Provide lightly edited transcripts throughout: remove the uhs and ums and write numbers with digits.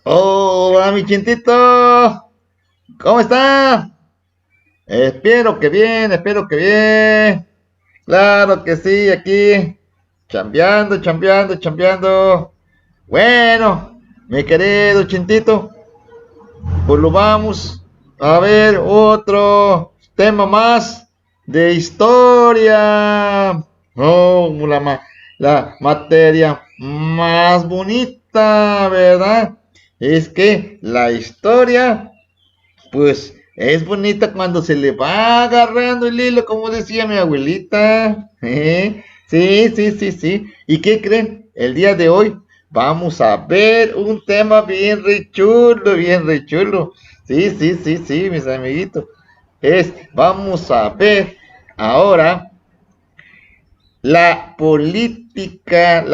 Hola, mi chintito. ¿Cómo está? Espero que bien. Claro que sí, aquí. Chambeando. Bueno, mi querido chintito, pues lo vamos a ver otro tema más de historia. Oh, la materia más bonita, ¿verdad? Es que la historia pues es bonita cuando se le va agarrando el hilo, como decía mi abuelita. Sí. ¿Y qué creen? El día de hoy vamos a ver un tema bien re chulo, bien re chulo. Sí, mis amiguitos. Vamos a ver ahora la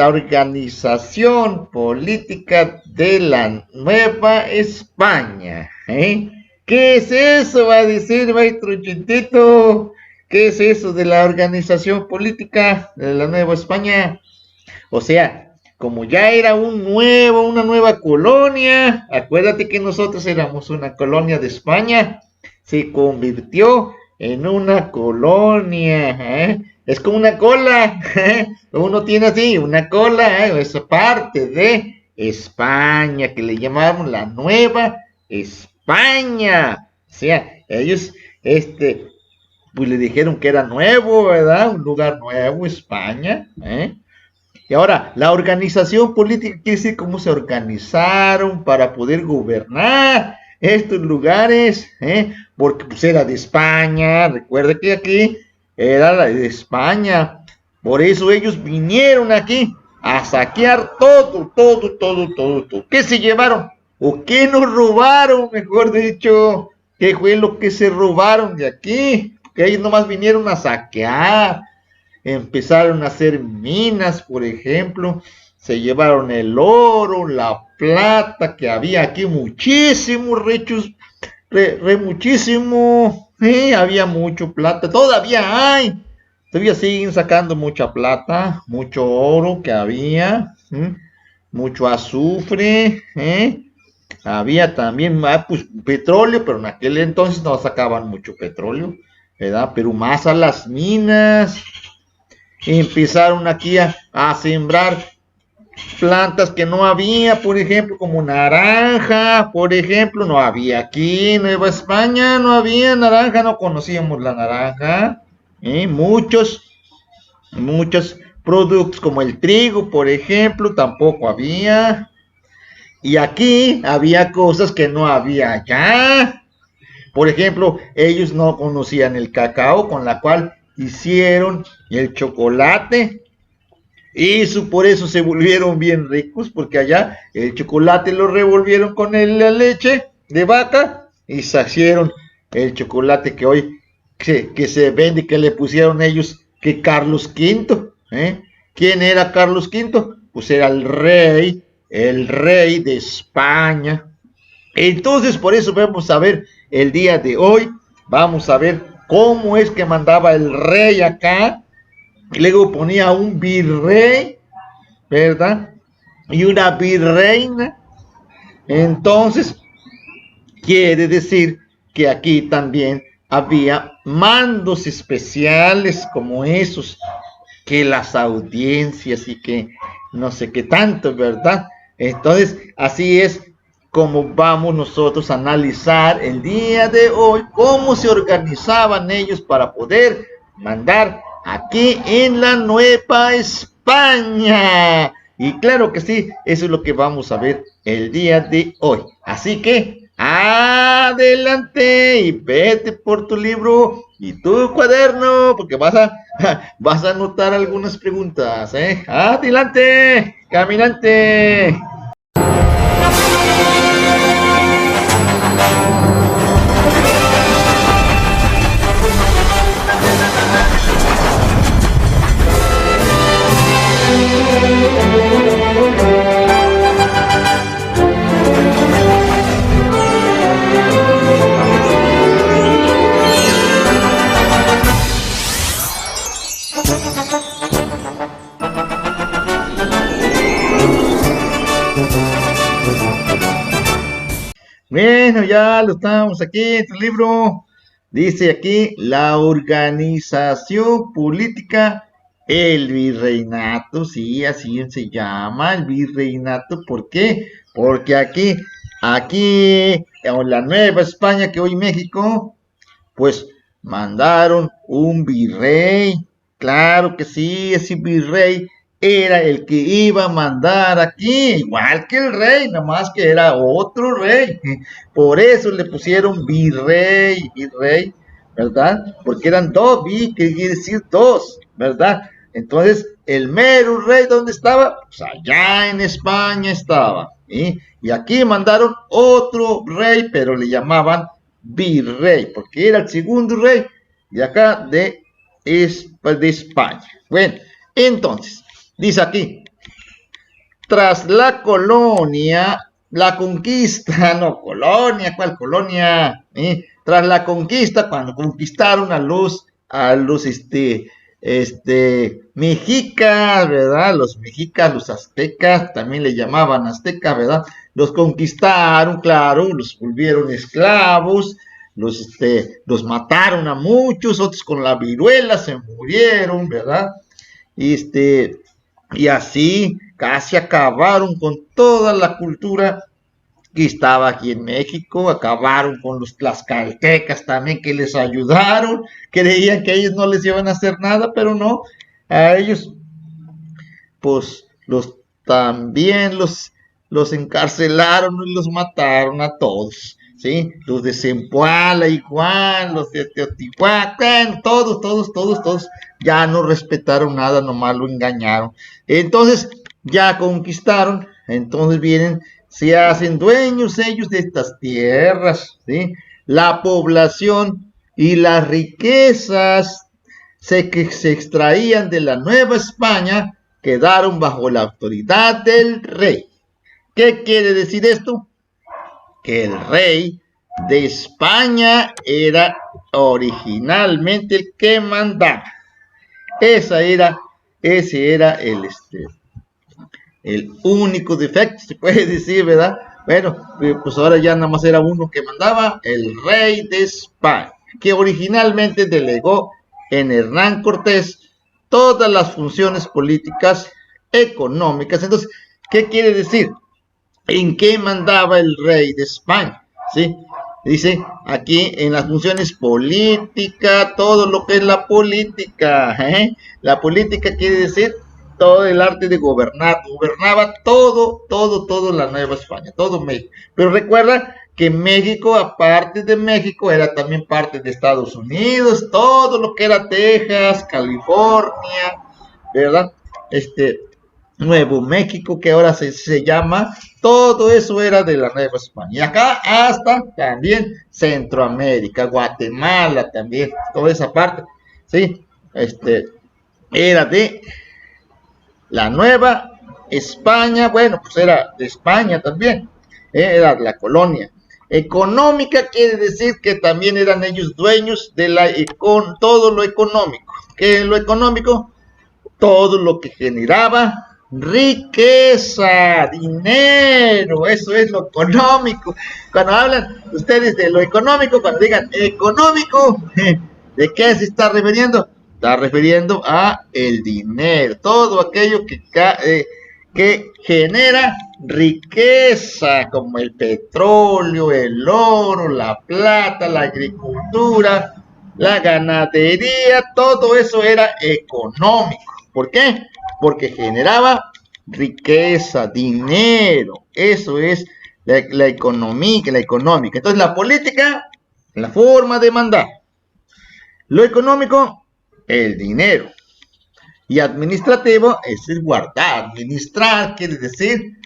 organización política de la Nueva España. ¿Qué es eso? Va a decir maestro Chintito. ¿Qué es eso de la organización política de la Nueva España? O sea, como ya era una nueva colonia, acuérdate que nosotros éramos una colonia de España, se convirtió en una colonia, es como una cola, uno tiene así, una cola, es parte de España, que le llamamos la Nueva España. O sea, ellos, pues le dijeron que era nuevo, ¿verdad? Un lugar nuevo, España, Y ahora, la organización política quiere decir cómo se organizaron para poder gobernar estos lugares, porque pues era de España, recuerda que aquí era la de España, por eso ellos vinieron aquí a saquear todo. ¿Qué se llevaron? ¿O qué nos robaron, mejor dicho? ¿Qué fue lo que se robaron de aquí? Que ellos nomás vinieron a saquear. Empezaron a hacer minas, por ejemplo, se llevaron el oro, la plata, que había aquí muchísimo, muchísimo, había mucho plata, todavía siguen sacando mucha plata, mucho oro que había, mucho azufre, había también pues, petróleo, pero en aquel entonces no sacaban mucho petróleo, ¿verdad? Pero más a las minas, empezaron aquí a sembrar plantas que no había, por ejemplo, como naranja, por ejemplo, no había aquí en Nueva España, no había naranja, no conocíamos la naranja, muchos productos como el trigo, por ejemplo, tampoco había, y aquí había cosas que no había allá. Por ejemplo, ellos no conocían el cacao, con la cual hicieron el chocolate, y por eso se volvieron bien ricos, porque allá el chocolate lo revolvieron con la leche de vaca y se hicieron el chocolate que hoy que se vende, que le pusieron ellos, que Carlos V. ¿Quién era Carlos V? Pues era el rey de España. Entonces, por eso vamos a ver el día de hoy, vamos a ver cómo es que mandaba el rey acá, y luego ponía un virrey, ¿verdad? Y una virreina. Entonces, quiere decir que aquí también había mandos especiales como esos, que las audiencias y que no sé qué tanto, ¿verdad? Entonces, así es como vamos nosotros a analizar el día de hoy, cómo se organizaban ellos para poder mandar aquí en la Nueva España. Y claro que sí, eso es lo que vamos a ver el día de hoy. Así que adelante y vete por tu libro y tu cuaderno, porque vas a anotar algunas preguntas, ¿eh? Adelante, caminante. Bueno, ya lo estamos aquí en tu libro. Dice aquí la organización política, el virreinato, sí, así se llama, el virreinato. ¿Por qué? Porque aquí, en la Nueva España, que hoy México, pues mandaron un virrey. Claro que sí, ese virrey era el que iba a mandar aquí, igual que el rey, nomás que era otro rey. Por eso le pusieron virrey, ¿verdad? Porque eran dos, que quiere decir dos, ¿verdad? Entonces, el mero rey, ¿dónde estaba? Pues allá en España estaba. ¿Sí? Y aquí mandaron otro rey, pero le llamaban virrey, porque era el segundo rey de acá de España. Bueno, entonces, dice aquí, tras la colonia, la conquista, no, colonia, ¿cuál colonia? Tras la conquista, cuando conquistaron a los mexicas, ¿verdad? Los mexicas, los aztecas, también le llamaban aztecas, ¿verdad? Los conquistaron, claro, los volvieron esclavos, los mataron a muchos, otros con la viruela se murieron, ¿verdad? Y y así casi acabaron con toda la cultura que estaba aquí en México, acabaron con los tlaxcaltecas también que les ayudaron, creían que ellos no les iban a hacer nada, pero no, a ellos pues también los encarcelaron y los mataron a todos, ¿sí? Los de Zempoala igual, los de Teotihuacán, todos, ya no respetaron nada, nomás lo engañaron. Entonces, ya conquistaron, entonces vienen, se hacen dueños ellos de estas tierras, ¿sí? La población y las riquezas que se extraían de la Nueva España quedaron bajo la autoridad del rey. ¿Qué quiere decir esto? Que el rey de España era originalmente el que mandaba. Ese era el único defecto, se puede decir, ¿verdad? Bueno, pues ahora ya nada más era uno que mandaba, el rey de España, que originalmente delegó en Hernán Cortés todas las funciones políticas, económicas. Entonces, ¿qué quiere decir? ¿En qué mandaba el rey de España? ¿Sí? Dice aquí en las funciones políticas, todo lo que es la política. La política quiere decir todo el arte de gobernar. Gobernaba todo la Nueva España, todo México. Pero recuerda que México, aparte de México, era también parte de Estados Unidos, todo lo que era Texas, California, ¿verdad? Nuevo México, que ahora se llama, todo eso era de la Nueva España. Y acá hasta también Centroamérica, Guatemala también, toda esa parte, ¿sí? Era de la Nueva España, bueno, pues era de España también, era la colonia. Económica quiere decir que también eran ellos dueños de todo lo económico. ¿Qué es lo económico? Todo lo que generaba riqueza, dinero, eso es lo económico. Cuando hablan ustedes de lo económico, cuando digan económico, ¿de qué se está refiriendo? Está refiriendo a el dinero, todo aquello que genera riqueza, como el petróleo, el oro, la plata, la agricultura, la ganadería, todo eso era económico. ¿Por qué? Porque generaba riqueza, dinero. Eso es la económica. Entonces la política, la forma de mandar. Lo económico, el dinero. Y administrativo es el guardar. Administrar quiere decir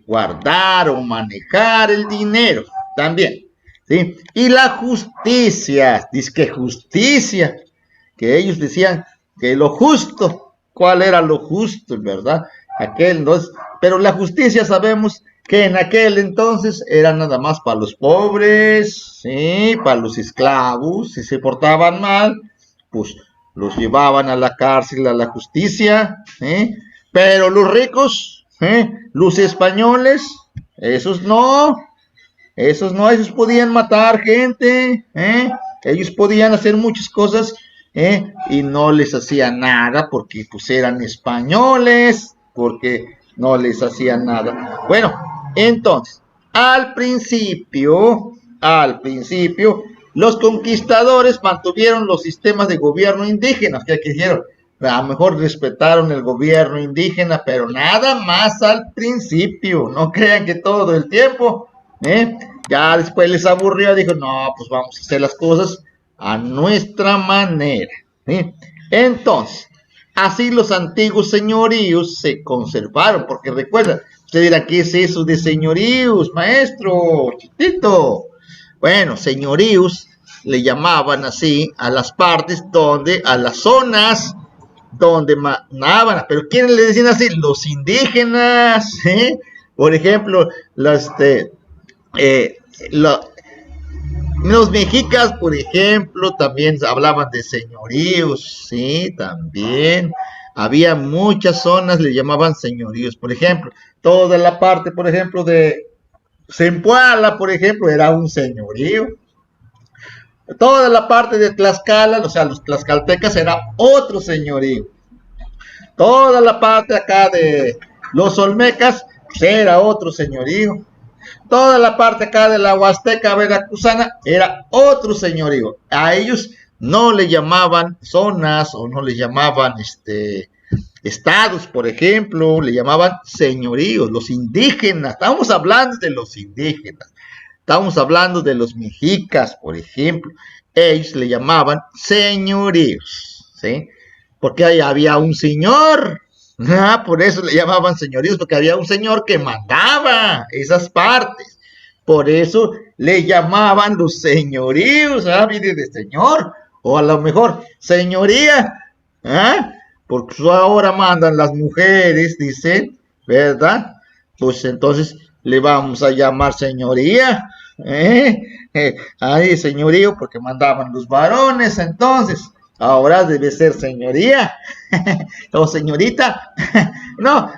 guardar o manejar el dinero también. ¿Sí? Y la justicia, dice que justicia, que ellos decían que lo justo, ¿cuál era lo justo, verdad? Aquel entonces, pero la justicia sabemos que en aquel entonces era nada más para los pobres, ¿sí? Para los esclavos, si se portaban mal, pues los llevaban a la cárcel, a la justicia, ¿sí? Pero los ricos, los españoles, esos no, Esos no, esos podían matar gente, ellos podían hacer muchas cosas, y no les hacía nada porque pues eran españoles, porque no les hacían nada. Bueno, entonces, al principio, los conquistadores mantuvieron los sistemas de gobierno indígenas, que hicieron, a lo mejor respetaron el gobierno indígena, pero nada más al principio, no crean que todo el tiempo, ya después les aburrió, dijo, no, pues vamos a hacer las cosas a nuestra manera, ¿sí? Entonces, así los antiguos señoríos se conservaron, porque recuerda, usted dirá, ¿qué es eso de señoríos, maestro, chiquito? Bueno, señoríos le llamaban así a las partes a las zonas donde mandaban, pero ¿quiénes le decían así? Los indígenas, ¿eh? Por ejemplo, eh, lo, los mexicas, por ejemplo, también hablaban de señoríos, sí, también. Había muchas zonas, le llamaban señoríos. Por ejemplo, toda la parte, por ejemplo, de Zempoala, por ejemplo, era un señorío. Toda la parte de Tlaxcala, o sea, los tlaxcaltecas era otro señorío. Toda la parte acá de los olmecas, pues era otro señorío. Toda la parte acá de la Huasteca veracruzana era otro señorío. A ellos no le llamaban zonas o no le llamaban estados, por ejemplo, le llamaban señoríos, los indígenas. Estamos hablando de los indígenas. Estamos hablando de los mexicas, por ejemplo. Ellos le llamaban señoríos, ¿sí? Porque ahí había un señor. Por eso le llamaban señoríos, porque había un señor que mandaba esas partes. Por eso le llamaban los señoríos, viene de señor, o a lo mejor señoría, porque ahora mandan las mujeres, dicen, ¿verdad? Pues entonces le vamos a llamar señoría, ahí señorío, porque mandaban los varones, entonces. Ahora debe ser señoría o señorita. No,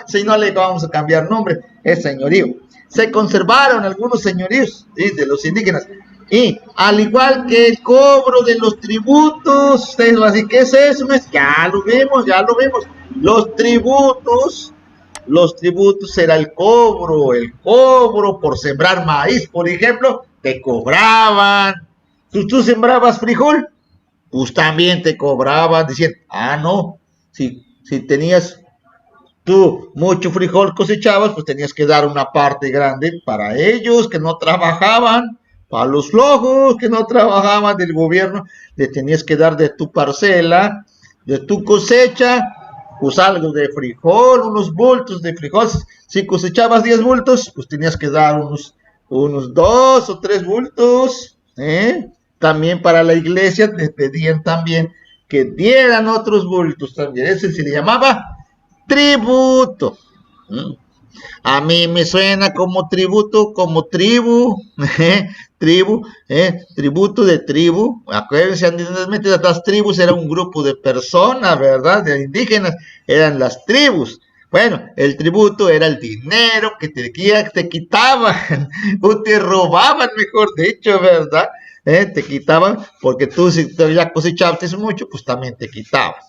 si no le vamos a cambiar nombre, es señorío. Se conservaron algunos señoríos, ¿sí?, de los indígenas. Y al igual que el cobro de los tributos, así que es eso, ya lo vemos. Los tributos era el cobro por sembrar maíz, por ejemplo, te cobraban. ¿Tú sembrabas frijol? Pues también te cobraban, decían, no, si tenías tú mucho frijol cosechabas, pues tenías que dar una parte grande para ellos que no trabajaban, para los flojos que no trabajaban del gobierno, le tenías que dar de tu parcela, de tu cosecha, pues algo de frijol, unos bultos de frijol. Si cosechabas 10 bultos, pues tenías que dar unos 2 o 3 bultos, También para la iglesia les pedían también que dieran otros bultos también. Ese se le llamaba tributo. A mí me suena como tributo, como tribu, tributo de tribu. Acuérdense, anteriormente las tribus era un grupo de personas, ¿verdad? De indígenas, eran las tribus. Bueno, el tributo era el dinero que te quitaban, o te robaban, mejor dicho, ¿verdad? Te quitaban, porque tú si ya cosechaste mucho, pues también te quitaban.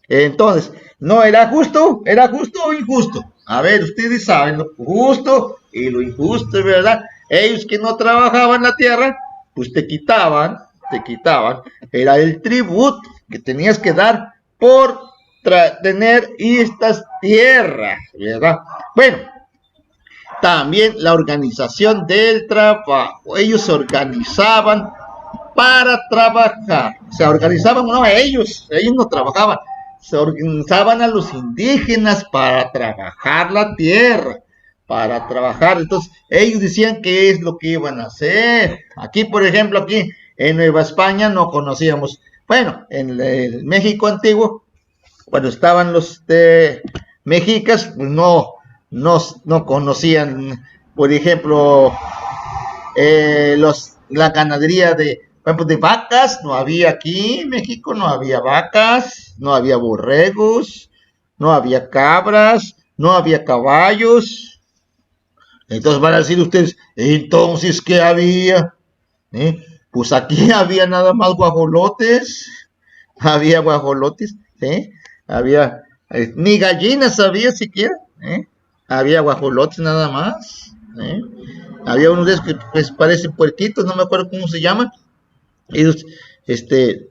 Entonces, ¿no era justo? ¿Era justo o injusto? A ver, ustedes saben lo justo y lo injusto, ¿verdad? Ellos que no trabajaban la tierra, pues te quitaban, era el tributo que tenías que dar por tener estas tierras, ¿verdad? Bueno, también la organización del trabajo. Ellos se organizaban para trabajar. Se organizaban, no, ellos no trabajaban. Se organizaban a los indígenas para trabajar la tierra, para trabajar. Entonces, ellos decían qué es lo que iban a hacer. Aquí, por ejemplo, aquí en Nueva España no conocíamos, bueno, en el México antiguo, cuando estaban los mexicas, pues no conocían, por ejemplo, la ganadería de vacas. No había aquí en México, no había vacas, no había borregos, no había cabras, no había caballos, Entonces van a decir ustedes, entonces, ¿qué había? ¿Eh? Pues aquí había nada más guajolotes, había guajolotes, ¿eh? Había, ni gallinas había siquiera, ¿eh? Había guajolotes nada más, ¿eh? Había unos de esos que pues parecen puerquitos, no me acuerdo cómo se llaman, ellos, este,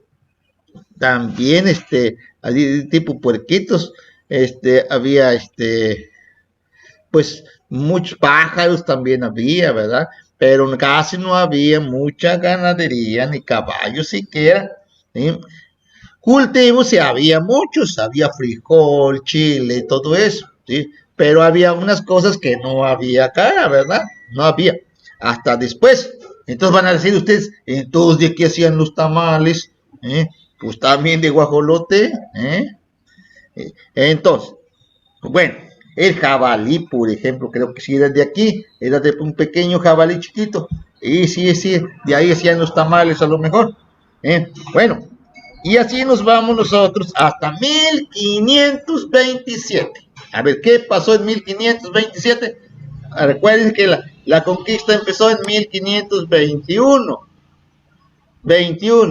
también, así tipo puerquitos, había, pues muchos pájaros también había, ¿verdad? Pero casi no había mucha ganadería ni caballos siquiera, ¿sí? Cultivos sí había muchos, había frijol, chile, todo eso, ¿sí? Pero había unas cosas que no había acá, ¿verdad? No había. Hasta después. Entonces van a decir ustedes, entonces de qué hacían los tamales, ¿eh? Pues también de guajolote, ¿eh? Entonces, bueno, el jabalí, por ejemplo, creo que sí era de aquí, era de un pequeño jabalí chiquito. Y sí, sí, de ahí hacían los tamales a lo mejor. Bueno, y así nos vamos nosotros hasta 1527. A ver, ¿qué pasó en 1527? Recuerden que la conquista empezó en 1521.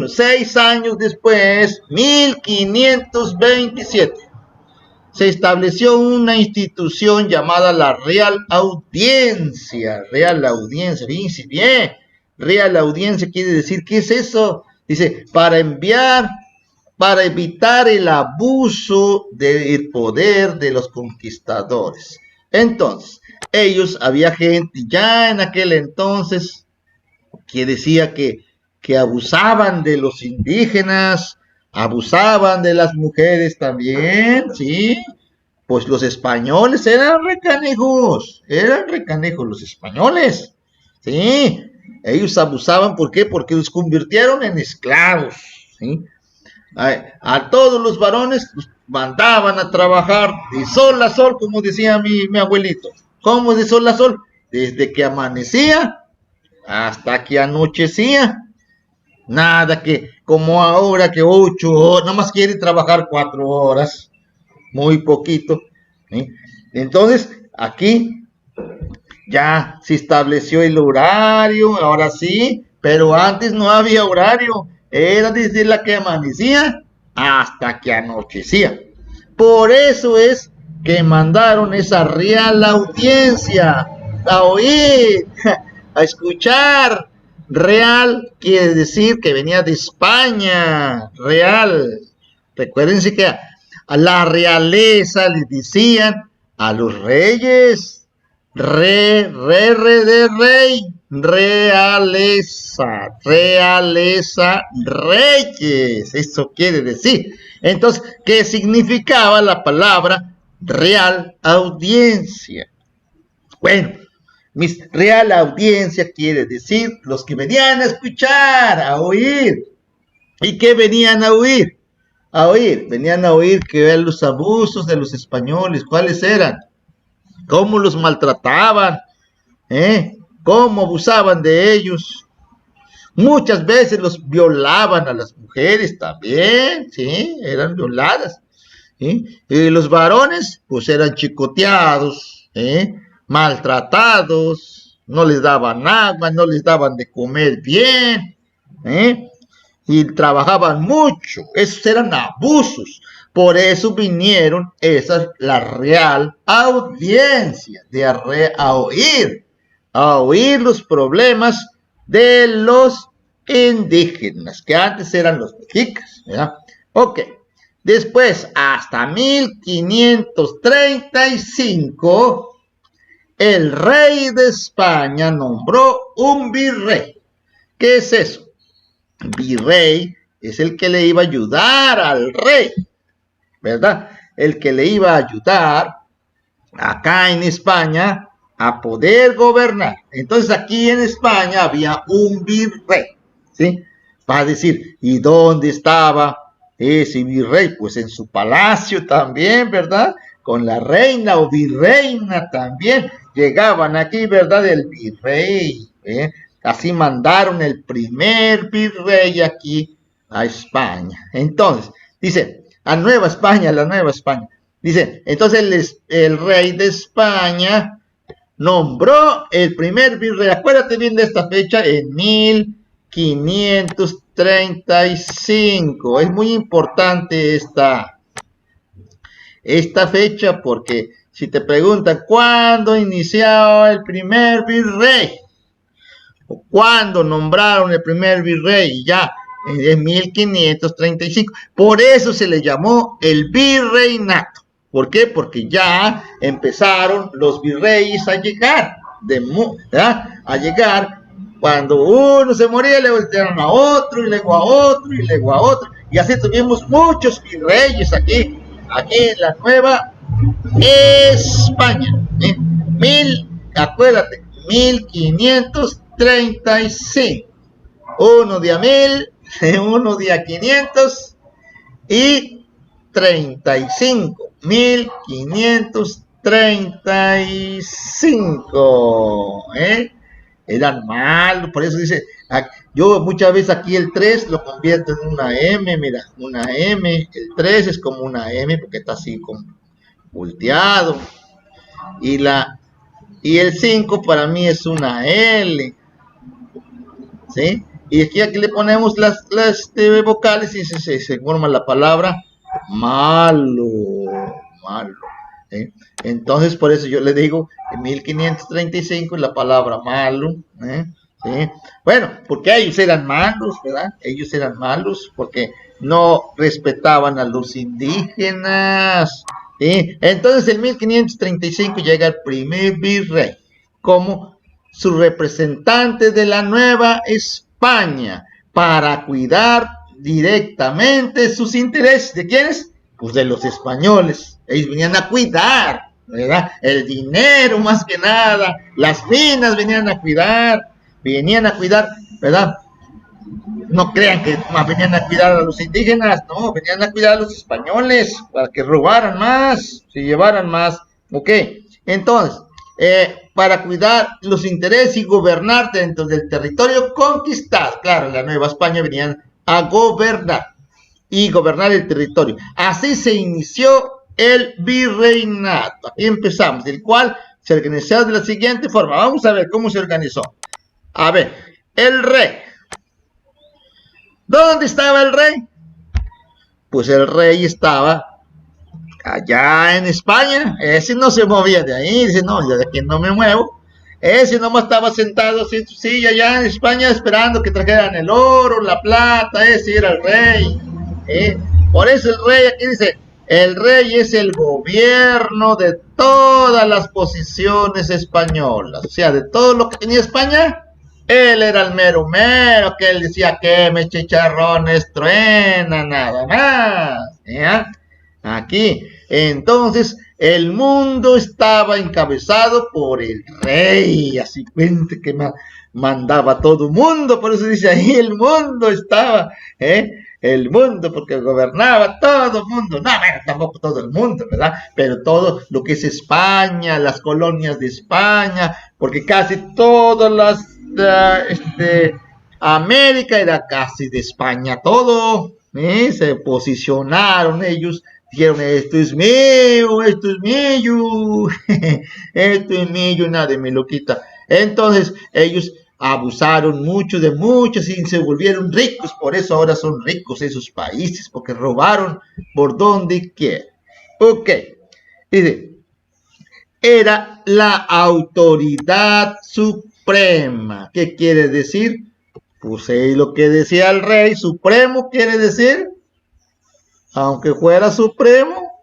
6 años después, 1527 se estableció una institución llamada la Real Audiencia. Real Audiencia, fíjense bien. Real Audiencia quiere decir, ¿qué es eso? Dice, para evitar el abuso del poder de los conquistadores. Entonces, había gente ya en aquel entonces que decía que abusaban de los indígenas, abusaban de las mujeres también, ¿sí? Pues los españoles eran recanejos los españoles, ¿sí? Ellos abusaban, ¿por qué? Porque los convirtieron en esclavos, ¿sí? A todos los varones los mandaban a trabajar de sol a sol, como decía mi abuelito. ¿Cómo de sol a sol? Desde que amanecía hasta que anochecía. Nada que como ahora que 8 horas, nada más quieren trabajar 4 horas, muy poquito. ¿Sí? Entonces, aquí ya se estableció el horario, ahora sí, pero antes no había horario, era desde la que amanecía hasta que anochecía. Por eso es que mandaron esa Real Audiencia a oír, a escuchar. Real quiere decir que venía de España, real. Recuérdense que a la realeza les decían a los reyes, re de rey, realeza, reyes, eso quiere decir. Entonces, ¿qué significaba la palabra Real Audiencia? Bueno, Real Audiencia quiere decir los que venían a escuchar, a oír. ¿Y qué venían a oír? Venían a oír que eran los abusos de los españoles. ¿Cuáles eran? ¿Cómo los maltrataban? ¿Cómo abusaban de ellos? Muchas veces los violaban a las mujeres también, ¿sí? Eran violadas. ¿Sí? Y los varones, pues eran chicoteados, maltratados, no les daban agua, no les daban de comer bien, y trabajaban mucho. Esos eran abusos. Por eso vinieron la Real Audiencia, a oír los problemas de los indígenas, que antes eran los mexicas, ¿verdad? Ok. Después, hasta 1535, el rey de España nombró un virrey. ¿Qué es eso? Virrey es el que le iba a ayudar al rey, ¿verdad? El que le iba a ayudar acá en España a poder gobernar. Entonces aquí en España había un virrey, ¿sí? Va a decir, ¿y dónde estaba ese virrey? Pues en su palacio también, ¿verdad? Con la reina o virreina también. Llegaban aquí, ¿verdad? El virrey, Así mandaron el primer virrey aquí a España. Entonces, dice, a Nueva España, la Nueva España. Dice, entonces el rey de España nombró el primer virrey. Acuérdate bien de esta fecha, en 1535. Es muy importante esta fecha porque si te preguntan cuándo inició el primer virrey o cuándo nombraron el primer virrey, ya en 1535. Por eso se le llamó el virreinato. ¿Por qué? Porque ya empezaron los virreyes a llegar, a llegar. Cuando uno se moría, le voltearon a otro, y luego a otro, y luego a otro. Y así tuvimos muchos virreyes aquí en la Nueva España. Acuérdate, 1535. Uno día 1000, uno día 500 y 35. 1535. Eran malos, por eso dice, yo muchas veces aquí el 3 lo convierto en una M, mira, una M, el 3 es como una M porque está así como volteado, y el 5 para mí es una L, ¿sí? Y aquí le ponemos las vocales y se forma la palabra malo, malo. ¿Sí? Entonces, por eso yo le digo en 1535 la palabra malo. ¿Sí? Bueno, porque ellos eran malos, ¿verdad? Ellos eran malos porque no respetaban a los indígenas. ¿Sí? Entonces, en 1535 llega el primer virrey como su representante de la Nueva España para cuidar directamente sus intereses. ¿De quiénes? Pues de los españoles. Ellos venían a cuidar, ¿verdad? El dinero más que nada, las minas venían a cuidar, ¿verdad? No crean que venían a cuidar a los indígenas, no, venían a cuidar a los españoles para que robaran más, se llevaran más. Ok, entonces, para cuidar los intereses y gobernar dentro del territorio conquistado. Claro, en la Nueva España venían a gobernar y gobernar el territorio. Así se inició el virreinato. Aquí empezamos, el cual se organizó de la siguiente forma. Vamos a ver cómo se organizó. A ver, el rey. ¿Dónde estaba el rey? Pues el rey estaba allá en España. Ese no se movía de ahí. Dice, no, yo de aquí no me muevo. Ese nomás estaba sentado así en su silla allá en España esperando que trajeran el oro, la plata. Ese era el rey. Por eso el rey aquí dice, el rey es el gobierno de todas las posiciones españolas. O sea, de todo lo que tenía España, él era el mero mero, que él decía que me chicharrones truena, nada más. ¿Ya? Aquí, entonces, el mundo estaba encabezado por el rey, así cuente que mandaba todo el mundo, por eso dice ahí el mundo estaba, el mundo, porque gobernaba todo el mundo, no, bueno, tampoco todo el mundo, ¿verdad? Pero todo lo que es España, las colonias de España, porque casi todas las, América era casi de España, todo, se posicionaron ellos, dijeron, esto es mío, esto es mío, esto es mío, nada de mi loquita. Entonces ellos abusaron mucho de muchos y se volvieron ricos, por eso ahora son ricos esos países, porque robaron por donde quiera. Ok, dice, era la autoridad suprema. ¿Qué quiere decir? Pues lo que decía el rey, supremo quiere decir, aunque fuera supremo,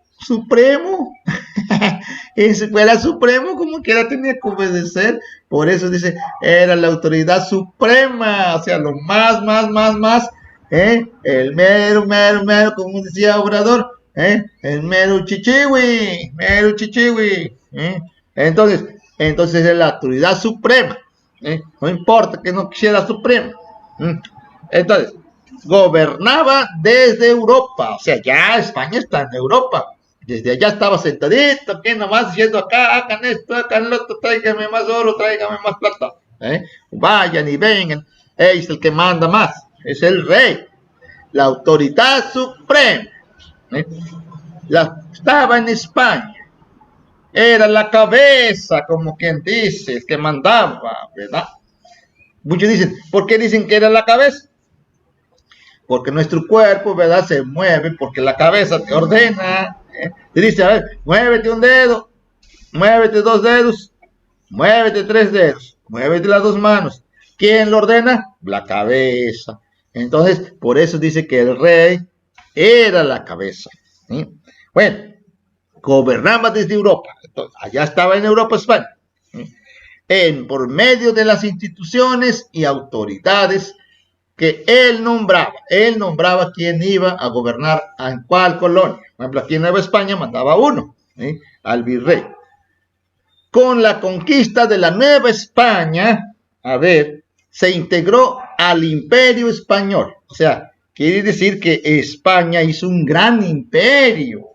y si fuera supremo, como quiera tenía que obedecer. Por eso dice, era la autoridad suprema, o sea, lo más, el mero, como decía Obrador, el mero chichiwi, entonces es la autoridad suprema, no importa que no quisiera suprema. Entonces, gobernaba desde Europa, o sea, ya España está en Europa. Desde allá estaba sentadito, aquí nomás diciendo acá, hagan esto, hagan lo otro, tráigame más oro, tráigame más plata. Vayan y vengan. Es el que manda más, es el rey, la autoridad suprema. Estaba en España. era la cabeza, como quien dice, que mandaba, ¿verdad? Muchos dicen, ¿por qué dicen que era la cabeza? Porque nuestro cuerpo, ¿verdad? Se mueve porque la cabeza te ordena. Te dice, a ver, muévete un dedo, muévete dos dedos, muévete tres dedos, muévete las dos manos. ¿Quién lo ordena? La cabeza. Entonces, por eso dice que el rey era la cabeza. ¿Sí? Bueno, gobernaba desde Europa. Entonces, allá estaba en Europa, España. ¿Sí? Por medio de las instituciones y autoridades que él nombraba quién iba a gobernar en cuál colonia. Por ejemplo, aquí en Nueva España mandaba uno, ¿sí? Al virrey. Con la conquista de la Nueva España, a ver, se integró al Imperio Español. O sea, quiere decir que España hizo un gran imperio.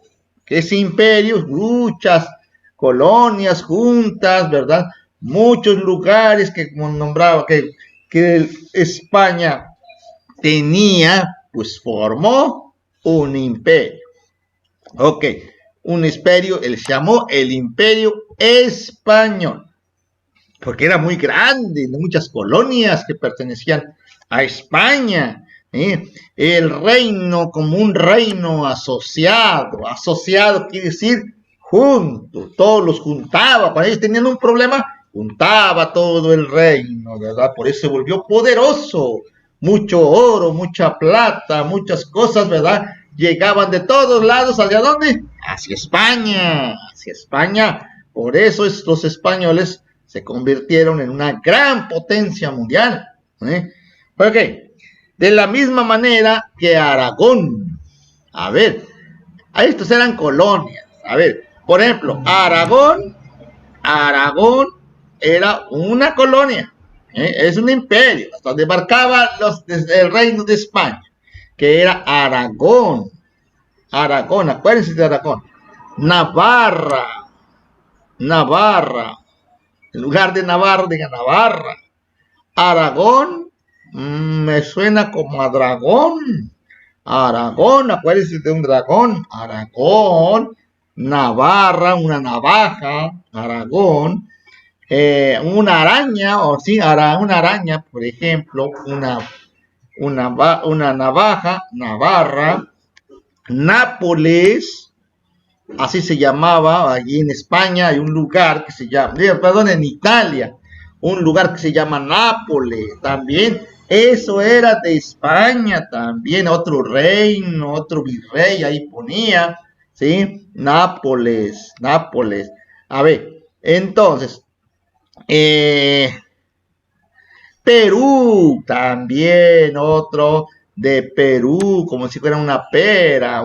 Que ese imperio, muchas colonias juntas, ¿verdad? Muchos lugares que nombraba, que España tenía, pues formó un imperio. Ok, un imperio, él se llamó el Imperio Español, porque era muy grande, de muchas colonias que pertenecían a España. El reino como un reino asociado, asociado quiere decir juntos, todos los juntaba, cuando ellos tenían un problema, juntaba todo el reino, ¿verdad? Por eso se volvió poderoso, mucho oro, mucha plata, muchas cosas, ¿verdad? Llegaban de todos lados, ¿hacia dónde? Hacia España, hacia España. Por eso los españoles se convirtieron en una gran potencia mundial. Ok, de la misma manera que Aragón. A ver, estos eran colonias. A ver, por ejemplo, Aragón era una colonia. Es un imperio, donde marcaba el reino de España, que era Aragón. Aragón, acuérdense de Aragón. Navarra, en lugar de Navarra, diga Navarra. Aragón, me suena como a dragón. Aragón, acuérdense de un dragón. Aragón, Navarra, una navaja. Aragón, una araña, o sí, una araña, por ejemplo, una navaja, Navarra. Nápoles, así se llamaba, allí en España hay un lugar que se llama, perdón, en Italia, un lugar que se llama Nápoles, también, eso era de España también, otro reino, otro virrey, ahí ponía, ¿sí? Nápoles, a ver, entonces, Perú, también otro de Perú, como si fuera una pera,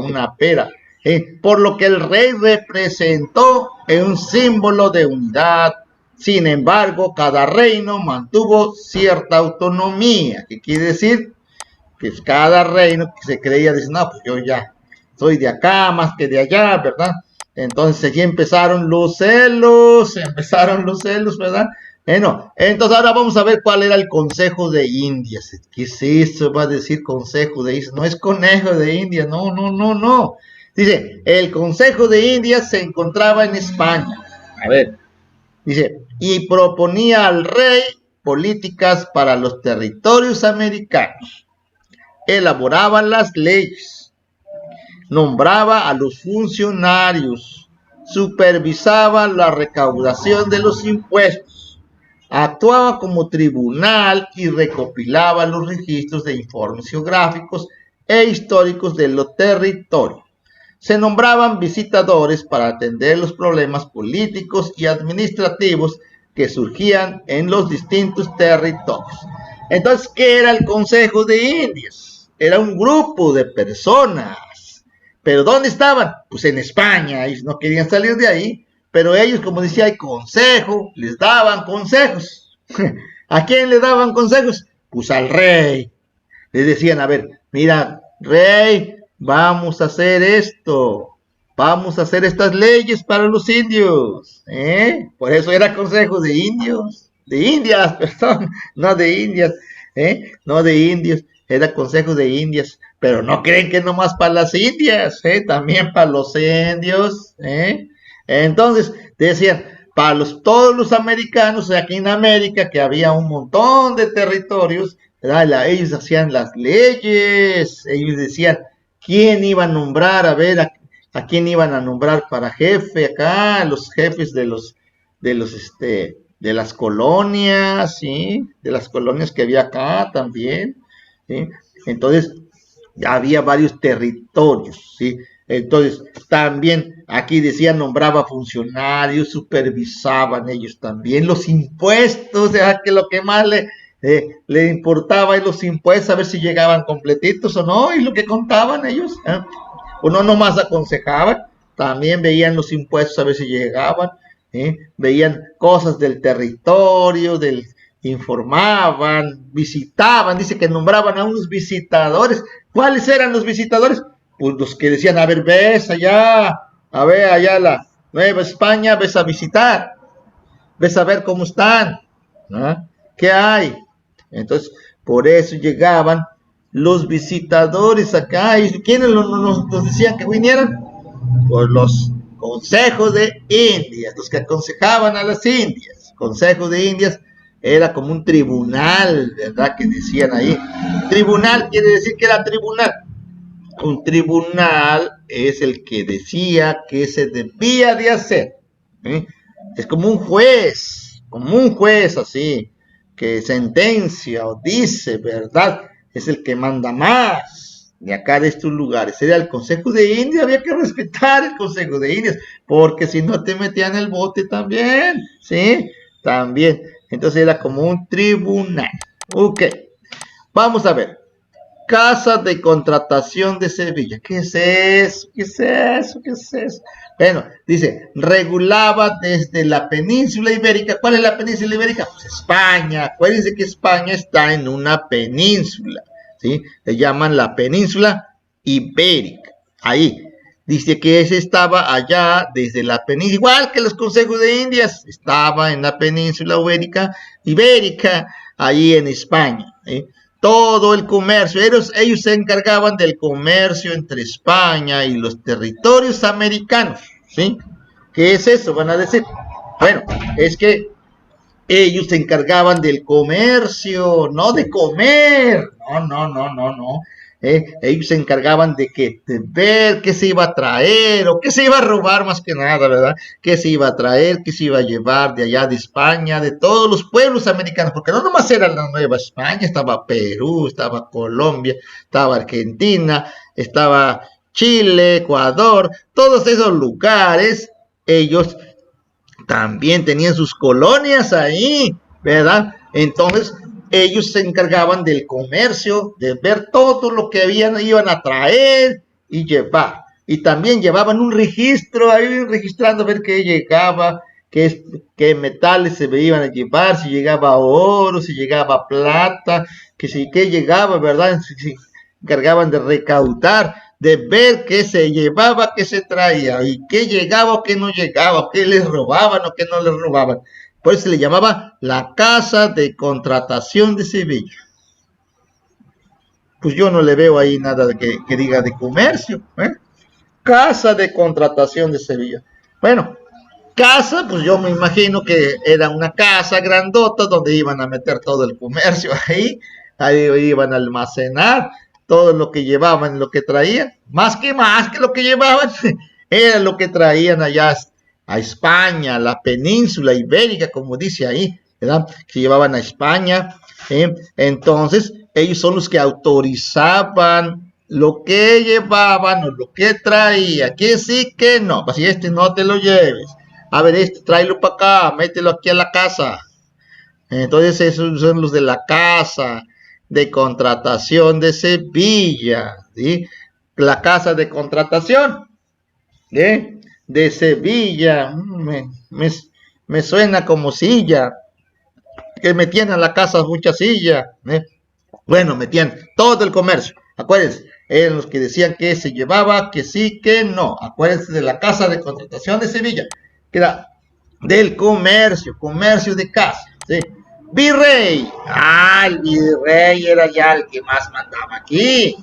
por lo que el rey representó un símbolo de unidad. Sin embargo, cada reino mantuvo cierta autonomía. ¿Qué quiere decir? Que cada reino que se creía, dice, no, pues yo ya soy de acá más que de allá, ¿verdad? Entonces allí empezaron los celos, ¿verdad? Bueno, entonces ahora vamos a ver cuál era el Consejo de Indias. ¿Qué es eso? Va a decir Consejo de Indias. No es Conejo de Indias, no. Dice, el Consejo de Indias se encontraba en España. A ver, dice, y proponía al rey políticas para los territorios americanos. Elaboraba las leyes, nombraba a los funcionarios, supervisaba la recaudación de los impuestos, actuaba como tribunal y recopilaba los registros de informes geográficos e históricos de los territorios. Se nombraban visitadores para atender los problemas políticos y administrativos que surgían en los distintos territorios. Entonces, ¿qué era el Consejo de Indias? Era un grupo de personas. ¿Pero dónde estaban? Pues en España, ellos no querían salir de ahí, pero ellos, como decía, hay consejo, les daban consejos. ¿A quién le daban consejos? Pues al rey. Le decían, a ver, mira, rey, vamos a hacer esto, vamos a hacer estas leyes para los indios. Por eso era consejo de indios, de indias, perdón, no de indias, no de indios, era consejo de indias. Pero no creen que nomás para las indias, también para los indios, Entonces, decían, para todos los americanos aquí en América, que había un montón de territorios, ellos hacían las leyes, ellos decían quién iba a nombrar, a ver, a quién iban a nombrar para jefe acá, los jefes de las colonias, ¿sí? De las colonias que había acá también, ¿sí? Entonces, había varios territorios, ¿sí? Entonces, también aquí decía, nombraba funcionarios, supervisaban ellos también los impuestos, o sea, que lo que más le importaba es los impuestos, a ver si llegaban completitos o no, y lo que contaban ellos, ¿eh? O no nomás aconsejaban, también veían los impuestos a ver si llegaban, ¿eh? Veían cosas del territorio, informaban, visitaban, dice que nombraban a unos visitadores. ¿Cuáles eran los visitadores? Pues los que decían, a ver, ves allá, a ver allá la Nueva España, ves a visitar, ves a ver cómo están, ¿no? ¿Qué hay? Entonces, por eso llegaban los visitadores acá. ¿Y quiénes nos decían que vinieran? Por los consejos de Indias, los que aconsejaban a las Indias. Consejos de Indias era como un tribunal, ¿verdad? Que decían ahí. Tribunal quiere decir que era tribunal. Un tribunal es el que decía que se debía de hacer. ¿Sí? Es como un juez así, que sentencia o dice, ¿verdad? Es el que manda más de acá de estos lugares. Era el Consejo de Indias, había que respetar el Consejo de Indias, porque si no te metían el bote también, ¿sí? También. Entonces era como un tribunal. Ok, vamos a ver. Casa de Contratación de Sevilla. ¿Qué es eso? ¿Qué es eso? ¿Qué es eso? Bueno, dice, regulaba desde la península ibérica. ¿Cuál es la península ibérica? Pues España. Acuérdense que España está en una península, ¿sí? Le llaman la península ibérica. Ahí. Dice que ese estaba allá desde la península, igual que los consejos de Indias, estaba en la península ibérica, allí en España, ¿sí? Todo el comercio, ellos se encargaban del comercio entre España y los territorios americanos, ¿sí? ¿Qué es eso? Van a decir, bueno, es que ellos se encargaban del comercio, no de comer, no. Ellos se encargaban de ver qué se iba a traer o qué se iba a robar más que nada, ¿verdad? Qué se iba a traer, qué se iba a llevar de allá de España, de todos los pueblos americanos, porque no nomás era la Nueva España, estaba Perú, estaba Colombia, estaba Argentina, estaba Chile, Ecuador, todos esos lugares, ellos también tenían sus colonias ahí, ¿verdad? Entonces, ellos se encargaban del comercio, de ver todo lo que iban a traer y llevar. Y también llevaban un registro ahí, registrando a ver qué llegaba, qué metales se iban a llevar, si llegaba oro, si llegaba plata, qué llegaba, ¿verdad? Se encargaban de recaudar, de ver qué se llevaba, qué se traía, y qué llegaba o qué no llegaba, qué les robaban o qué no les robaban. Por eso se le llamaba la Casa de Contratación de Sevilla. Pues yo no le veo ahí nada que diga de comercio, ¿eh? Casa de Contratación de Sevilla. Bueno, casa, pues yo me imagino que era una casa grandota donde iban a meter todo el comercio ahí iban a almacenar todo lo que llevaban, lo que traían, más que lo que llevaban, era lo que traían allá a España, la península ibérica, como dice ahí, ¿verdad? Que llevaban a España, entonces ellos son los que autorizaban lo que llevaban o lo que traía, que sí, que no, pues si este no te lo lleves, a ver, tráelo para acá, mételo aquí a la casa. Entonces esos son los de la Casa de Contratación de Sevilla, ¿sí? La Casa de Contratación, ¿sí? De Sevilla, me suena como silla, que metían a la casa mucha silla, ¿eh? Bueno, metían todo el comercio, acuérdense, eran los que decían que se llevaba, que sí, que no, acuérdense de la Casa de Contratación de Sevilla, que era del comercio de casa, ¿sí? Virrey, el virrey era ya el que más mandaba aquí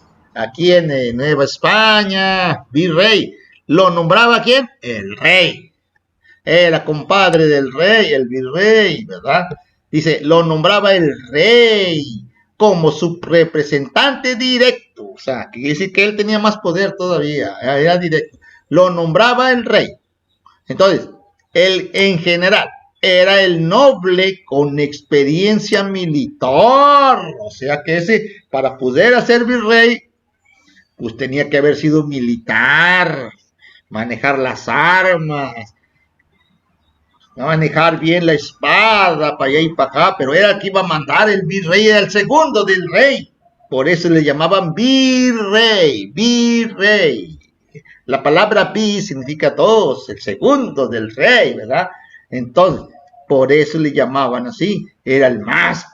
en Nueva España, virrey. ¿Lo nombraba quién? El rey. era compadre del rey, el virrey, ¿verdad? Dice, lo nombraba el rey como su representante directo, o sea, quiere decir que él tenía más poder todavía, era directo. Lo nombraba el rey. Entonces, él en general era el noble con experiencia militar, o sea que ese, para poder ser virrey, pues tenía que haber sido militar, manejar las armas, manejar bien la espada para allá y para acá, pero era el que iba a mandar el virrey, era el segundo del rey, por eso le llamaban virrey, virrey. La palabra bi significa dos, el segundo del rey, ¿verdad? Entonces, por eso le llamaban así, era el más,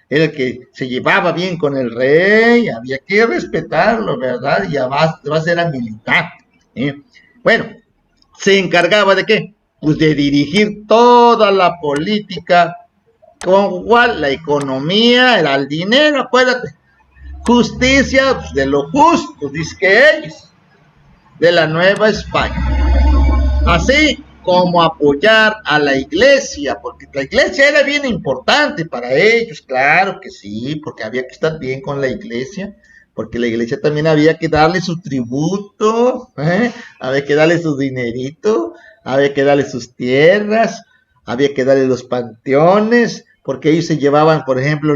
era el que se llevaba bien con el rey, había que respetarlo, ¿verdad? Y además era militar. ¿Eh? Bueno, se encargaba de qué? Pues de dirigir toda la política, con cual la economía, era el dinero, acuérdate, justicia pues, de lo justo, dice que ellos, de la Nueva España, así como apoyar a la iglesia, porque la iglesia era bien importante para ellos, claro que sí, porque había que estar bien con la iglesia, porque la iglesia también había que darle su tributo, había que darle su dinerito, había que darle sus tierras, había que darle los panteones, porque ellos se llevaban, por ejemplo,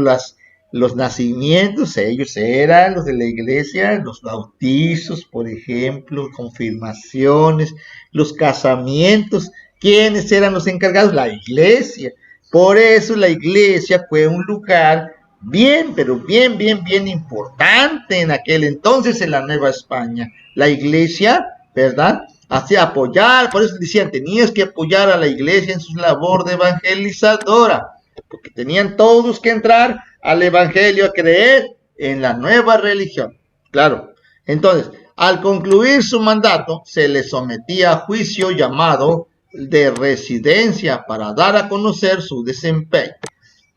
los nacimientos, ellos eran los de la iglesia, los bautizos, por ejemplo, confirmaciones, los casamientos. ¿Quiénes eran los encargados? La iglesia. Por eso la iglesia fue un lugar bien, pero bien importante en aquel entonces en la Nueva España. La iglesia, ¿verdad? Hacía apoyar, por eso decían, tenías que apoyar a la iglesia en su labor de evangelizadora, porque tenían todos que entrar al evangelio a creer en la nueva religión. Claro. Entonces, al concluir su mandato, se le sometía a juicio llamado de residencia para dar a conocer su desempeño.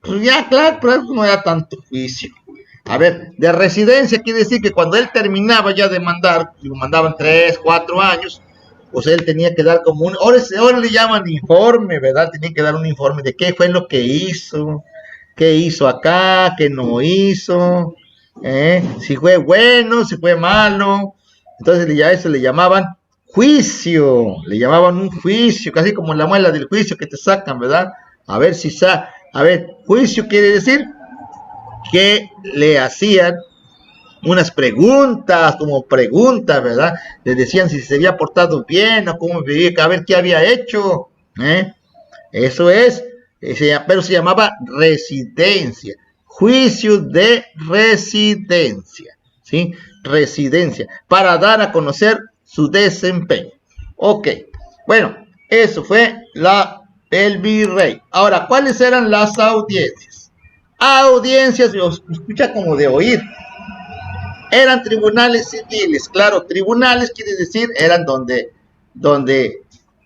Pues ya, claro, pero no era tanto juicio. A ver, de residencia quiere decir que cuando él terminaba ya de mandar, lo mandaban 3, 4 años, pues él tenía que dar como ahora le llaman informe, ¿verdad? Tenía que dar un informe de qué fue lo que qué hizo acá, qué no hizo, si fue bueno, si fue malo. Entonces ya eso le llamaban juicio, le llamaban un juicio, casi como la muela del juicio que te sacan, ¿verdad? A ver a ver, juicio quiere decir que le hacían unas preguntas, como preguntas, ¿verdad? Le decían si se había portado bien o cómo vivía, a ver qué había hecho, Eso es, pero se llamaba residencia, juicio de residencia, ¿sí? Residencia, para dar a conocer su desempeño. Ok, bueno, eso fue el virrey. Ahora, ¿cuáles eran las audiencias? Audiencias, escucha como de oír. Eran tribunales civiles, claro, tribunales quiere decir, eran donde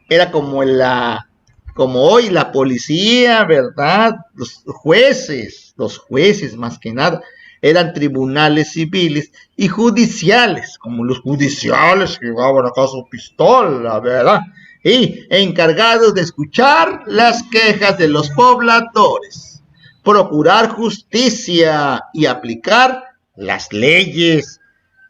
era como hoy la policía, ¿verdad? Los jueces más que nada, eran tribunales civiles y judiciales, como los judiciales que llevaban acá su pistola, ¿verdad? Y encargados de escuchar las quejas de los pobladores, procurar justicia y aplicar las leyes,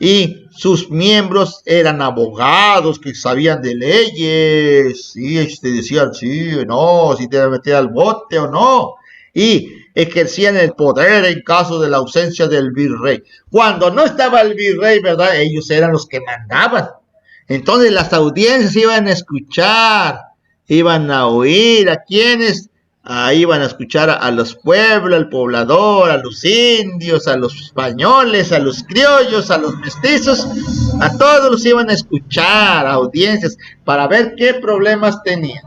y sus miembros eran abogados que sabían de leyes, y te decían sí o no, si te metían al bote o no, y ejercían el poder en caso de la ausencia del virrey. Cuando no estaba el virrey, ¿verdad? Ellos eran los que mandaban. Entonces las audiencias iban a escuchar, iban a oír a quienes ahí van a escuchar a los pueblos, al poblador, a los indios, a los españoles, a los criollos, a los mestizos, a todos los iban a escuchar, audiencias, para ver qué problemas tenían.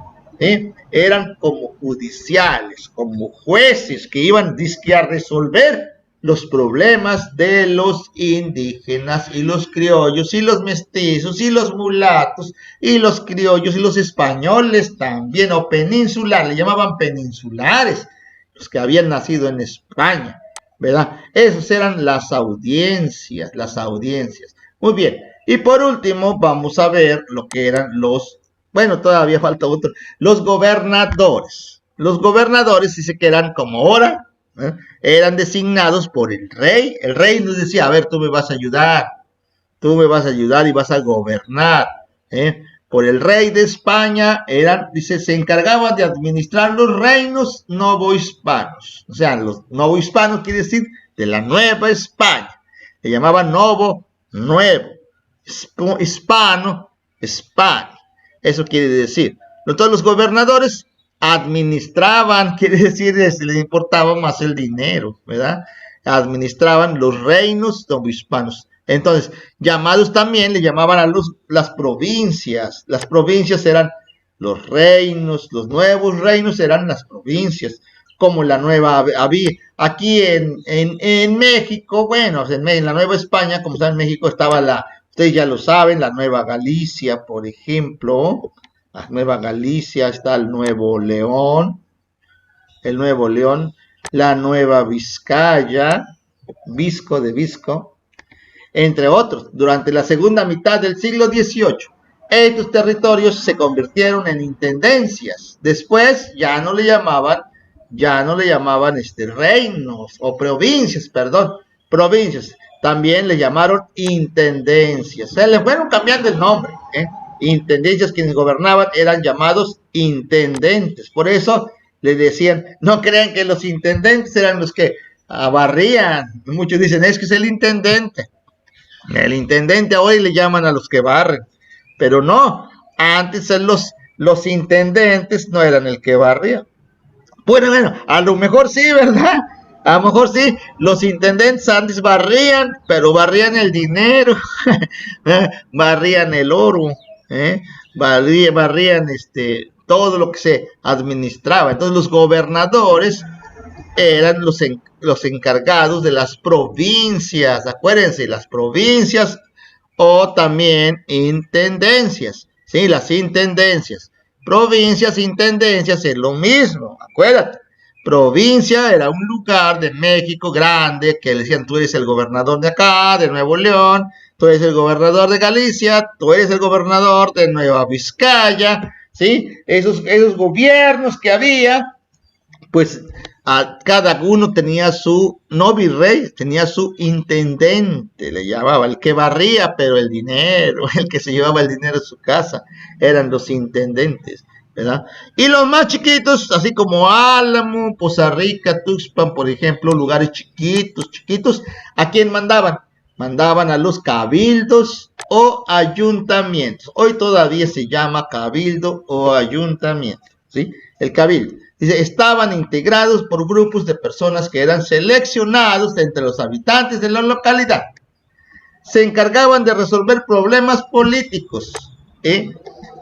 Eran como judiciales, como jueces que iban a resolver los problemas de los indígenas y los criollos y los mestizos y los mulatos y los criollos y los españoles también, o peninsulares, le llamaban peninsulares, los que habían nacido en España, ¿verdad? Esas eran las audiencias, Muy bien, y por último vamos a ver lo que eran bueno, todavía falta otro, los gobernadores. Los gobernadores dice que eran como ahora, ¿eh? Eran designados por el rey nos decía, a ver, tú me vas a ayudar y vas a gobernar, ¿eh? Por el rey de España, dice, se encargaban de administrar los reinos novohispanos. O sea, los novohispanos quiere decir de la Nueva España. Le llamaban nuevo, hispano, España. Eso quiere decir. Entonces los gobernadores administraban, quiere decir, les importaba más el dinero, ¿verdad? Administraban los reinos novohispanos. Entonces, llamados también, le llamaban a las provincias. Las provincias eran los reinos, los nuevos reinos eran las provincias, como la nueva había. Aquí en México, bueno, en la Nueva España, como saben, en México estaba ustedes ya lo saben, la Nueva Galicia, por ejemplo. La Nueva Galicia, está el Nuevo León, la Nueva Vizcaya, Visco de Visco, entre otros. Durante la segunda mitad del siglo XVIII, estos territorios se convirtieron en intendencias. Después ya no le llamaban reinos o provincias, provincias. También le llamaron intendencias. Se le fueron cambiando el nombre, Intendencias, quienes gobernaban eran llamados intendentes. Por eso le decían, no crean que los intendentes eran los que barrían. Muchos dicen, es que es el intendente. El intendente hoy le llaman a los que barren, pero no, antes los intendentes no eran el que barría. Bueno, a lo mejor sí, ¿verdad? A lo mejor sí, los intendentes antes barrían, pero barrían el dinero, barrían el oro, barrían todo lo que se administraba. Entonces los gobernadores eran los encargados de las provincias, acuérdense, las provincias o también intendencias, ¿sí? Las intendencias, provincias, intendencias es lo mismo, acuérdate. Provincia era un lugar de México grande que le decían, tú eres el gobernador de acá, de Nuevo León, tú eres el gobernador de Galicia, tú eres el gobernador de Nueva Vizcaya, ¿sí? Esos gobiernos que había, pues cada uno tenía no virrey, tenía su intendente, le llamaba, el que barría, pero el dinero, el que se llevaba el dinero a su casa, eran los intendentes, ¿verdad? Y los más chiquitos, así como Álamo, Poza Rica, Tuxpan, por ejemplo, lugares chiquitos, ¿a quién mandaban? Mandaban a los cabildos o ayuntamientos. Hoy todavía se llama cabildo o ayuntamiento, ¿sí? El cabildo. Dice, estaban integrados por grupos de personas que eran seleccionados entre los habitantes de la localidad. Se encargaban de resolver problemas políticos,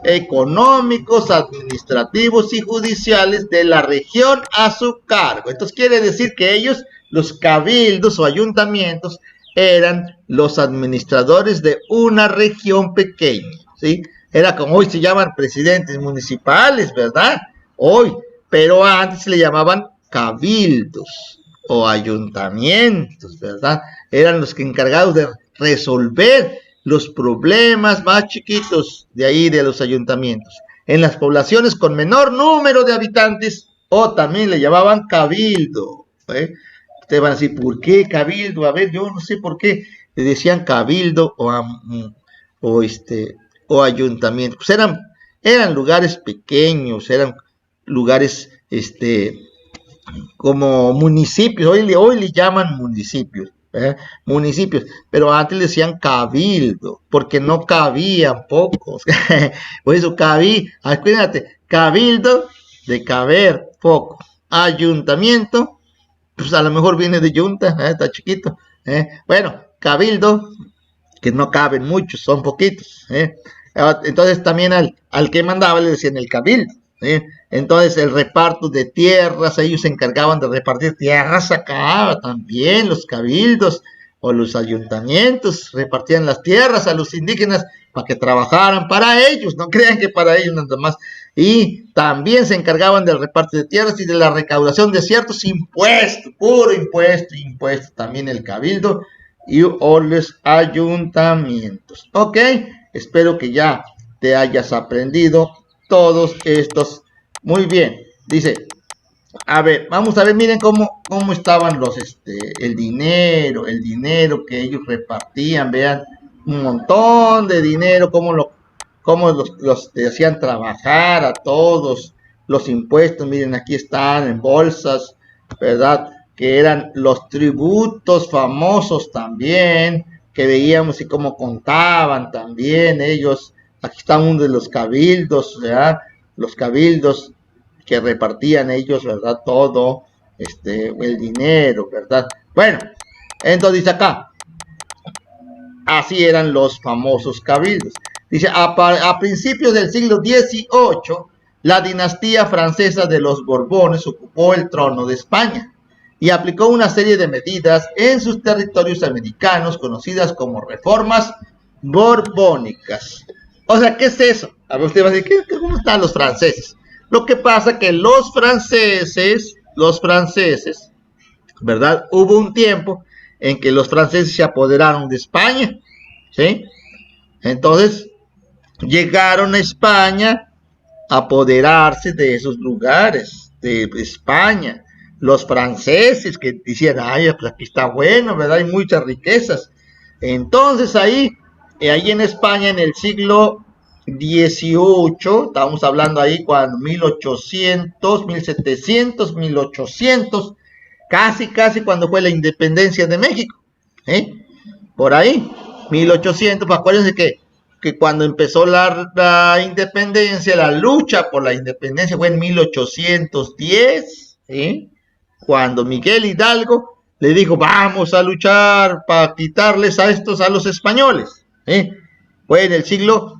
económicos, administrativos y judiciales de la región a su cargo. Entonces quiere decir que ellos, los cabildos o ayuntamientos, eran los administradores de una región pequeña, ¿sí? Era como hoy se llaman presidentes municipales, ¿verdad? Hoy, pero antes le llamaban cabildos o ayuntamientos, ¿verdad? Eran los que encargados de resolver los problemas más chiquitos de ahí de los ayuntamientos. En las poblaciones con menor número de habitantes, o también le llamaban cabildo, Ustedes van a decir, ¿por qué cabildo? A ver, yo no sé por qué le decían cabildo o ayuntamiento. Pues eran lugares pequeños, eran lugares como municipios, hoy le llaman municipios, pero antes le decían cabildo, porque no cabían pocos, por eso acuérdate, cabildo de caber poco, ayuntamiento, pues a lo mejor viene de yunta, está chiquito, bueno, cabildo, que no caben muchos, son poquitos, entonces también al que mandaba le decían el cabildo, entonces el reparto de tierras, ellos se encargaban de repartir tierras acá, también los cabildos o los ayuntamientos repartían las tierras a los indígenas para que trabajaran para ellos, no crean que para ellos nada más, y también se encargaban del reparto de tierras y de la recaudación de ciertos impuestos, puro impuesto, también el cabildo o los ayuntamientos. Ok, espero que ya te hayas aprendido todos estos. Muy bien, dice, a ver, vamos a ver, miren cómo estaban el dinero que ellos repartían, vean, un montón de dinero, cómo los hacían trabajar a todos, los impuestos, miren, aquí están en bolsas, ¿verdad? Que eran los tributos famosos también, que veíamos y cómo contaban también ellos. Aquí está uno de los cabildos, ¿verdad? Los cabildos que repartían ellos, ¿verdad? Todo, el dinero, ¿verdad? Bueno, entonces dice acá, así eran los famosos cabildos. Dice, a principios del siglo XVIII, la dinastía francesa de los Borbones ocupó el trono de España y aplicó una serie de medidas en sus territorios americanos conocidas como reformas borbónicas. O sea, ¿qué es eso? A ver, usted va a decir, ¿cómo están los franceses? Lo que pasa es que los franceses, ¿verdad? Hubo un tiempo en que los franceses se apoderaron de España, ¿sí? Entonces, llegaron a España a apoderarse de esos lugares, de España. Los franceses que decían, ay, pues aquí está bueno, ¿verdad? Hay muchas riquezas. Entonces, ahí en España, en el siglo 18, estamos hablando ahí cuando 1800, 1700, 1800, casi cuando fue la independencia de México, ¿eh? Por ahí, 1800, pues acuérdense que cuando empezó la independencia, la lucha por la independencia fue en 1810, ¿eh? Cuando Miguel Hidalgo le dijo, vamos a luchar para quitarles a los españoles, ¿eh? Fue en el siglo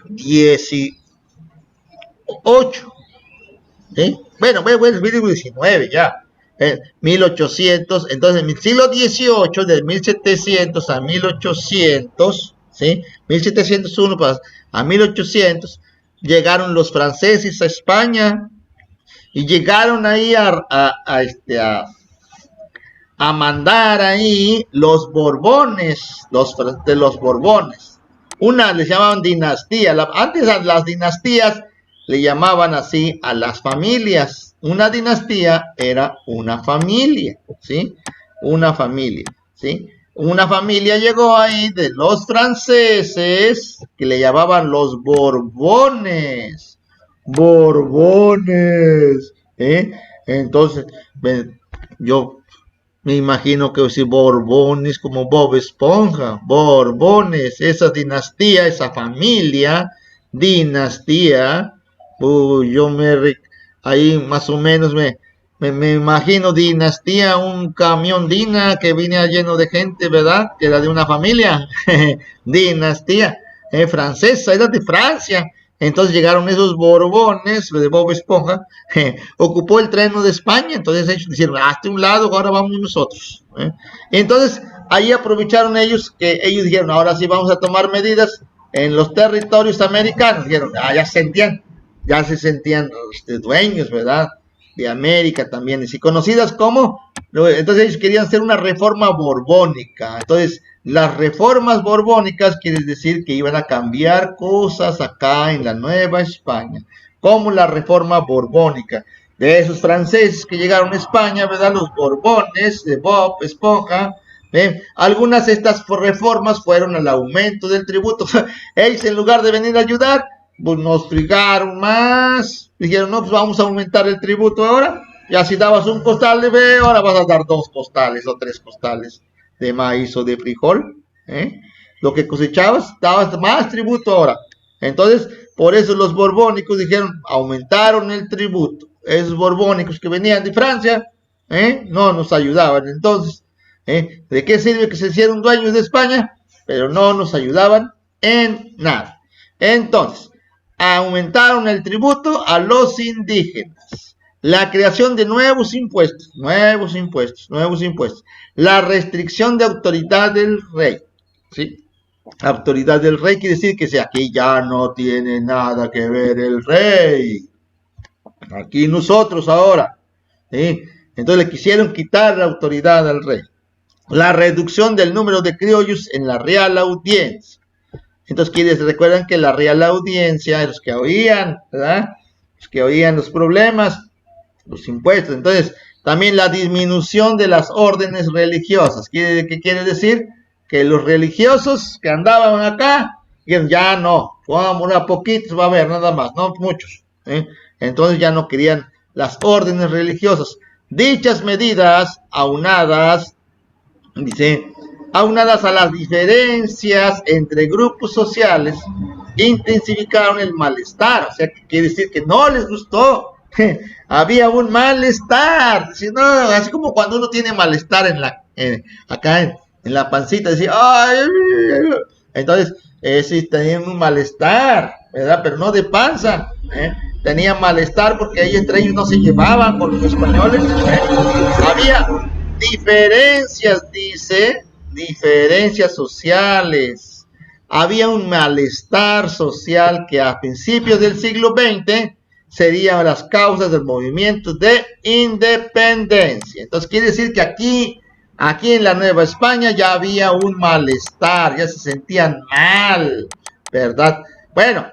18, ¿sí? Bueno, 19 ya, 1800, entonces en el siglo 18, de 1700 a 1800, ¿sí? 1701 a 1800, llegaron los franceses a España y llegaron ahí a mandar ahí los Borbones, de los Borbones. Una les llamaban dinastía. Antes a las dinastías le llamaban así a las familias. Una dinastía era una familia, ¿sí? Una familia, ¿sí? Una familia llegó ahí de los franceses que le llamaban los Borbones. Borbones, ¿eh? Entonces, yo me imagino que si Borbones como Bob Esponja, Borbones, esa dinastía, esa familia, dinastía, ahí más o menos me imagino dinastía, un camión Dina que venía lleno de gente, ¿verdad? Que era de una familia, dinastía, francesa, era de Francia. Entonces llegaron esos Borbones de Bob Esponja, ocupó el terreno de España, entonces ellos dijeron, hasta un lado, ahora vamos nosotros. Entonces ahí aprovecharon ellos dijeron, ahora sí vamos a tomar medidas en los territorios americanos. Dijeron, ya se sentían dueños, ¿verdad? De América también, y conocidas como, entonces ellos querían hacer una reforma borbónica. Entonces las reformas borbónicas quiere decir que iban a cambiar cosas acá en la Nueva España, como la reforma borbónica de esos franceses que llegaron a España, ¿verdad? Los Borbones de Bob Esponja. Algunas de estas reformas fueron al aumento del tributo. Ellos, en lugar de venir a ayudar, pues nos frigaron más. Dijeron, no, pues vamos a aumentar el tributo ahora. Ya si dabas un costal de fe, ahora vas a dar 2 costales o 3 costales de maíz o de frijol. Lo que cosechabas, dabas más tributo ahora. Entonces, por eso los borbónicos dijeron, aumentaron el tributo. Esos borbónicos que venían de Francia, no nos ayudaban. Entonces, ¿de qué sirve que se hicieron dueños de España? Pero no nos ayudaban en nada. Entonces, aumentaron el tributo a los indígenas. La creación de nuevos impuestos. La restricción de autoridad del rey. ¿Sí? Autoridad del rey quiere decir que aquí ya no tiene nada que ver el rey. Aquí nosotros ahora. ¿Sí? Entonces le quisieron quitar la autoridad al rey. La reducción del número de criollos en la Real Audiencia. Entonces, quienes recuerdan que la Real Audiencia, los que oían, ¿verdad? Los que oían los problemas, los impuestos. Entonces, también la disminución de las órdenes religiosas. ¿Qué quiere decir? Que los religiosos que andaban acá, ya no, vamos a poquitos, va a haber nada más, no muchos. Entonces ya no querían las órdenes religiosas. Dichas medidas, aunadas, dice, aunadas a las diferencias entre grupos sociales, intensificaron el malestar. O sea, que quiere decir que no les gustó. Había un malestar. No, así como cuando uno tiene malestar acá en la pancita, decía, ay, entonces, sí, tenían un malestar, ¿verdad? Pero no de panza, tenían malestar porque ahí entre ellos no se llevaban con los españoles, había diferencias, dice, diferencias sociales, había un malestar social que a principios del siglo XX serían las causas del movimiento de independencia. Entonces quiere decir que aquí en la Nueva España ya había un malestar, ya se sentían mal, ¿verdad? Bueno,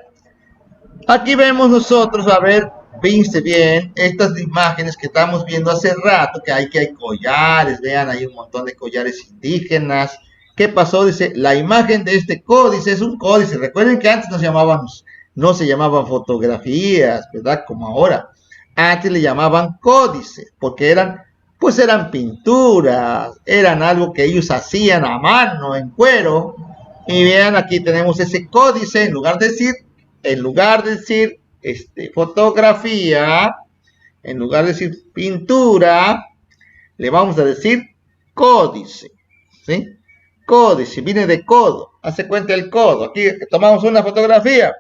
aquí vemos nosotros, a ver, viste bien, estas imágenes que estamos viendo hace rato, que hay collares, vean, hay un montón de collares indígenas. ¿Qué pasó? Dice, la imagen de este códice es un códice. Recuerden que antes no se llamaban fotografías, ¿verdad? Como ahora. Antes le llamaban códices, porque eran pinturas, eran algo que ellos hacían a mano, en cuero. Y vean, aquí tenemos ese códice, en lugar de decir fotografía, en lugar de decir pintura, le vamos a decir códice, ¿sí? Códice, viene de codo, hace cuenta el codo. Aquí tomamos una fotografía.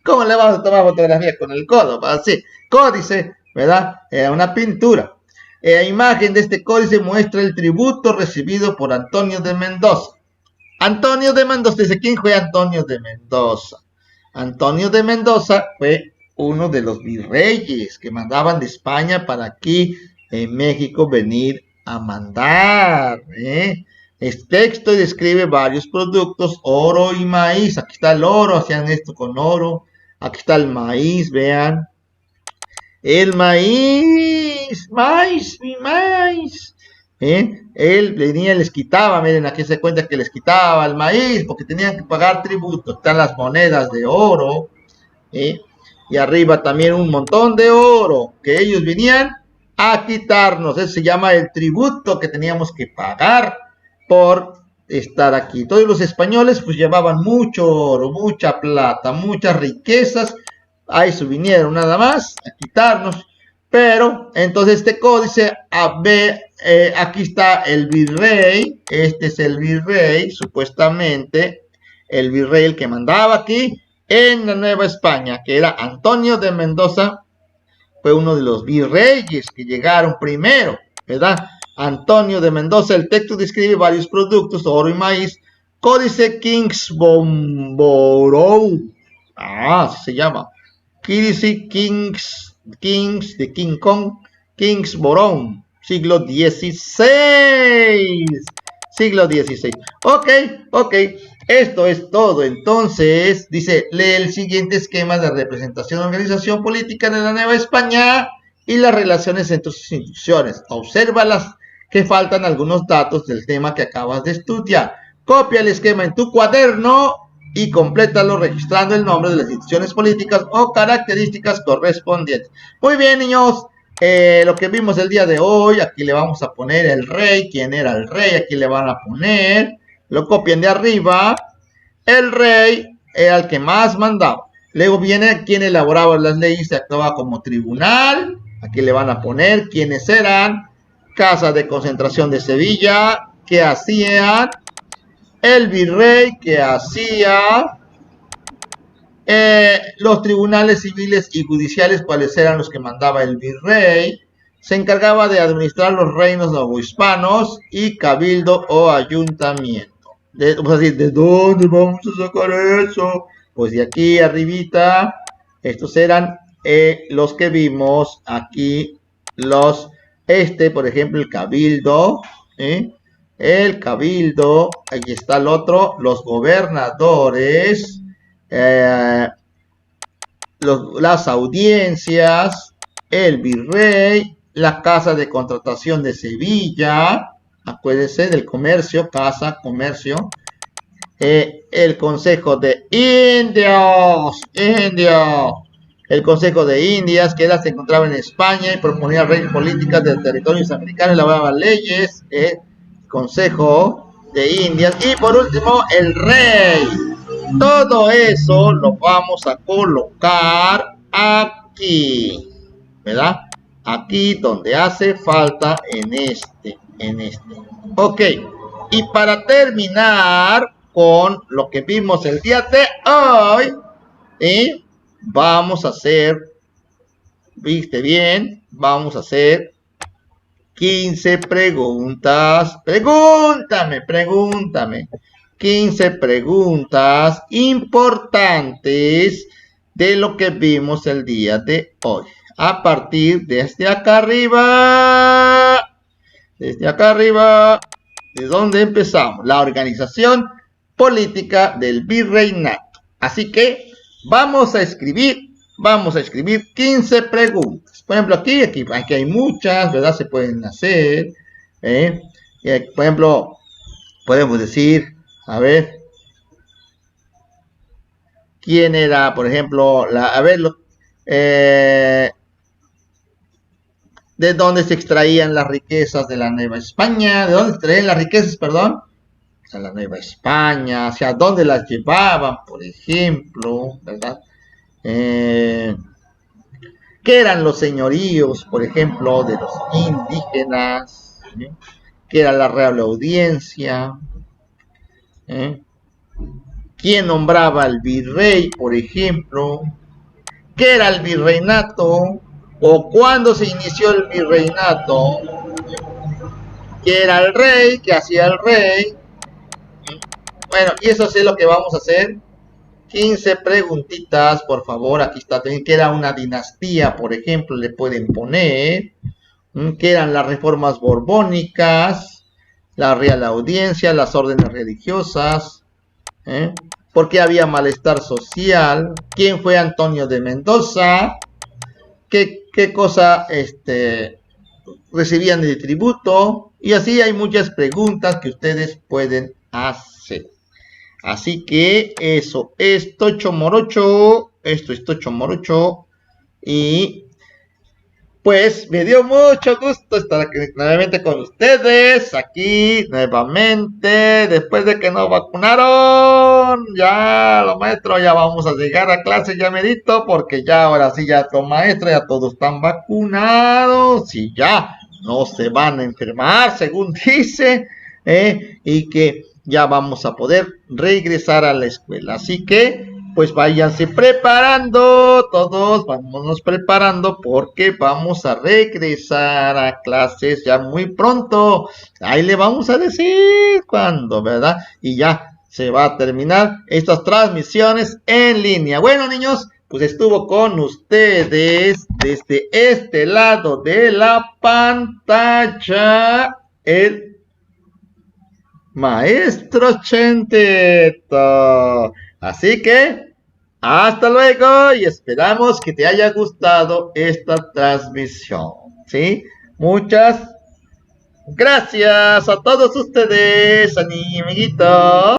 ¿Cómo le vamos a tomar fotografía con el codo? Así, códice, ¿verdad? Una pintura. La imagen de este códice muestra el tributo recibido por Antonio de Mendoza. Antonio de Mendoza, dice, ¿quién fue Antonio de Mendoza? Antonio de Mendoza fue uno de los virreyes que mandaban de España para aquí en México venir a mandar. Este texto describe varios productos, oro y maíz. Aquí está el oro, hacían esto con oro. Aquí está el maíz, vean. El maíz, mi maíz. Él venía, les quitaba, miren, aquí se cuenta que les quitaba el maíz porque tenían que pagar tributo. Están las monedas de oro, y arriba también un montón de oro que ellos venían a quitarnos. Eso se llama el tributo que teníamos que pagar por estar aquí. Todos los españoles pues llevaban mucho oro, mucha plata, muchas riquezas. A eso vinieron nada más a quitarnos. Pero entonces este códice, aquí está el virrey, este es el virrey, supuestamente el virrey el que mandaba aquí en la Nueva España, que era Antonio de Mendoza, fue uno de los virreyes que llegaron primero, ¿verdad? Antonio de Mendoza. El texto describe varios productos, oro y maíz. Códice Kingsborough, así se llama. Códice Kings de King Kong, Kingsborough, siglo XVI. Siglo XVI. Ok. Esto es todo. Entonces, dice, lee el siguiente esquema de representación de organización política de la Nueva España y las relaciones entre sus instituciones. Obsérvalas, que faltan algunos datos del tema que acabas de estudiar. Copia el esquema en tu cuaderno y complétalo registrando el nombre de las instituciones políticas o características correspondientes. Muy bien, niños. Lo que vimos el día de hoy, aquí le vamos a poner el rey, quién era el rey, aquí le van a poner, lo copian de arriba, el rey era el que más mandaba. Luego viene quien elaboraba las leyes, se actuaba como tribunal, aquí le van a poner quiénes eran, Casa de Concentración de Sevilla, qué hacían, el virrey, qué hacía, los tribunales civiles y judiciales, cuáles eran los que mandaba el virrey, se encargaba de administrar los reinos novohispanos y cabildo o ayuntamiento. ¿De dónde vamos a sacar eso? Pues de aquí arribita, estos eran los que vimos aquí, por ejemplo, el cabildo, el cabildo, ahí está el otro, los gobernadores, las audiencias, el virrey, la Casa de Contratación de Sevilla, acuérdense del comercio, casa, comercio, el Consejo de Indios, el Consejo de Indias, que se encontraba en España y proponía políticas de territorios americanos, elaboraba leyes, Consejo de Indias, y por último, el rey. Todo eso lo vamos a colocar aquí, ¿verdad? Aquí donde hace falta en este. Ok, y para terminar con lo que vimos el día de hoy, vamos a hacer, viste bien, vamos a hacer 15 preguntas. Pregúntame. 15 preguntas importantes de lo que vimos el día de hoy. A partir desde acá arriba. ¿De dónde empezamos? La organización política del virreinato. Así que vamos a escribir 15 preguntas. Por ejemplo, aquí hay muchas, ¿verdad? Se pueden hacer. Por ejemplo, podemos decir, a ver, ¿quién era, por ejemplo, de dónde se extraían las riquezas de la Nueva España? ¿De dónde se extraían las riquezas, perdón? A la Nueva España, hacia dónde las llevaban, por ejemplo, ¿verdad? ¿Qué eran los señoríos, por ejemplo, de los indígenas? ¿Qué era la Real Audiencia? ¿Quién nombraba al virrey, por ejemplo? ¿Qué era el virreinato? ¿O cuándo se inició el virreinato? ¿Qué era el rey? ¿Qué hacía el rey? Bueno, y eso es lo que vamos a hacer. 15 preguntitas, por favor. Aquí está. ¿Qué era una dinastía, por ejemplo? Le pueden poner. ¿Qué eran las reformas borbónicas? La Real Audiencia, las órdenes religiosas. ¿Por qué había malestar social? ¿Quién fue Antonio de Mendoza? ¿Qué cosa recibían de tributo? Y así hay muchas preguntas que ustedes pueden hacer. Así que eso es Tocho Morocho. Esto es Tocho Morocho. Y pues me dio mucho gusto estar aquí nuevamente con ustedes. Aquí nuevamente. Después de que nos vacunaron. Ya los maestros ya vamos a llegar a clase ya medito. Porque ya ahora sí ya los maestros ya todos están vacunados. Y ya no se van a enfermar según dice. Y que ya vamos a poder regresar a la escuela. Así que, pues váyanse preparando, todos vámonos preparando porque vamos a regresar a clases ya muy pronto. Ahí le vamos a decir cuándo, ¿verdad? Y ya se va a terminar estas transmisiones en línea. Bueno, niños, pues estuvo con ustedes desde este lado de la pantalla el Maestro Chentito. Así que, hasta luego y esperamos que te haya gustado esta transmisión. ¿Sí? Muchas gracias a todos ustedes, amiguitos.